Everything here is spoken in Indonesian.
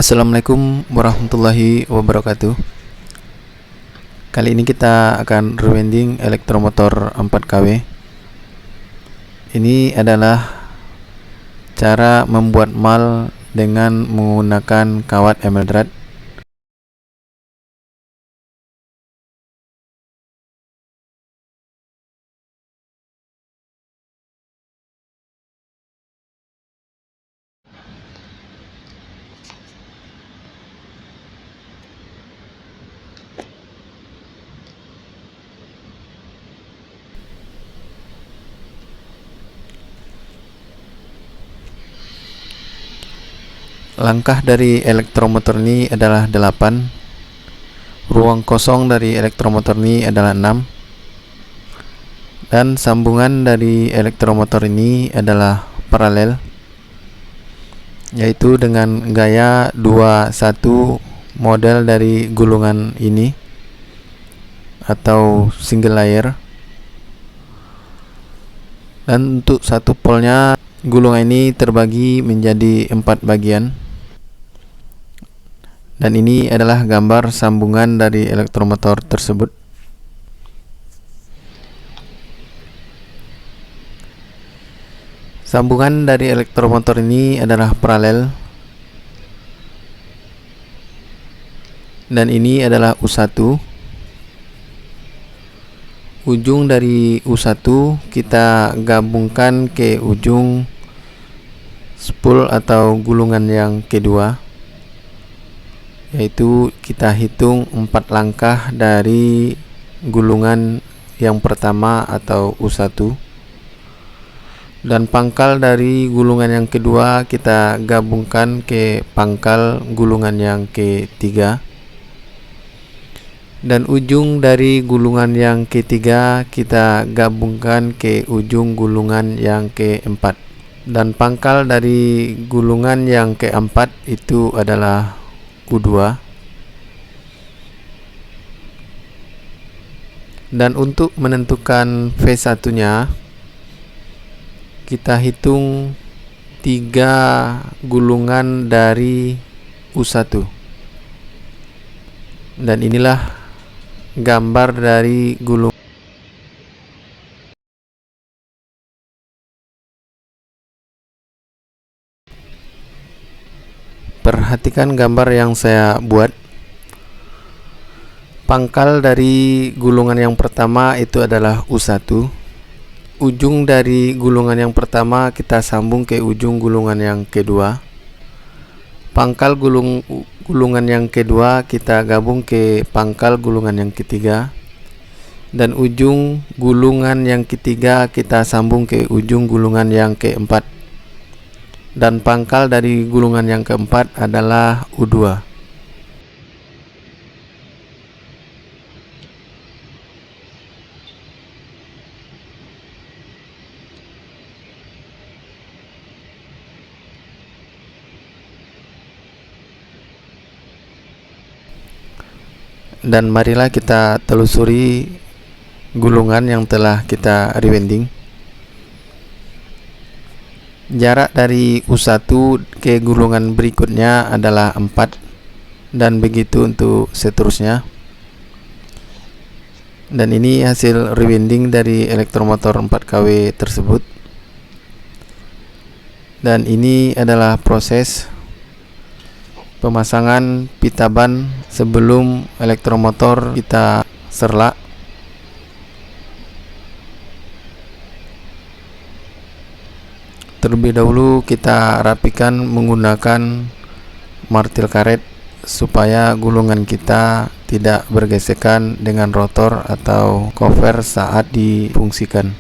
Assalamualaikum warahmatullahi wabarakatuh. Kali ini kita akan rewinding elektromotor 4 kW. Ini adalah cara membuat mal dengan menggunakan kawat emerald. Langkah dari elektromotor ini adalah 8. Ruang kosong dari elektromotor ini adalah 6. Dan sambungan dari elektromotor ini adalah paralel, yaitu dengan gaya 21 model dari gulungan ini atau single layer. Dan untuk satu polnya, gulungan ini terbagi menjadi 4 bagian. Dan ini adalah gambar sambungan dari elektromotor tersebut. Sambungan dari elektromotor ini adalah paralel. Dan ini adalah U1. Ujung dari U1 kita gabungkan ke ujung spool atau gulungan yang kedua, yaitu kita hitung 4 langkah dari gulungan yang pertama atau U1, dan pangkal dari gulungan yang kedua kita gabungkan ke pangkal gulungan yang ketiga, dan ujung dari gulungan yang ketiga kita gabungkan ke ujung gulungan yang keempat, dan pangkal dari gulungan yang keempat itu adalah U2. Dan untuk menentukan V1 nya, kita hitung 3 gulungan dari U1. Dan inilah gambar dari gulungan. Perhatikan gambar yang saya buat. Pangkal dari gulungan yang pertama itu adalah U1. Ujung dari gulungan yang pertama kita sambung ke ujung gulungan yang kedua. Pangkal gulungan yang kedua kita gabung ke pangkal gulungan yang ketiga. Dan ujung gulungan yang ketiga kita sambung ke ujung gulungan yang keempat. Dan pangkal dari gulungan yang keempat adalah U2. Dan marilah kita telusuri gulungan yang telah kita rewinding. Jarak dari U1 ke gulungan berikutnya adalah 4, dan begitu untuk seterusnya. Dan ini hasil rewinding dari elektromotor 4 kW tersebut. Dan ini adalah proses pemasangan pita ban sebelum elektromotor kita serlak. Terlebih dahulu kita rapikan menggunakan martil karet supaya gulungan kita tidak bergesekan dengan rotor atau cover saat difungsikan.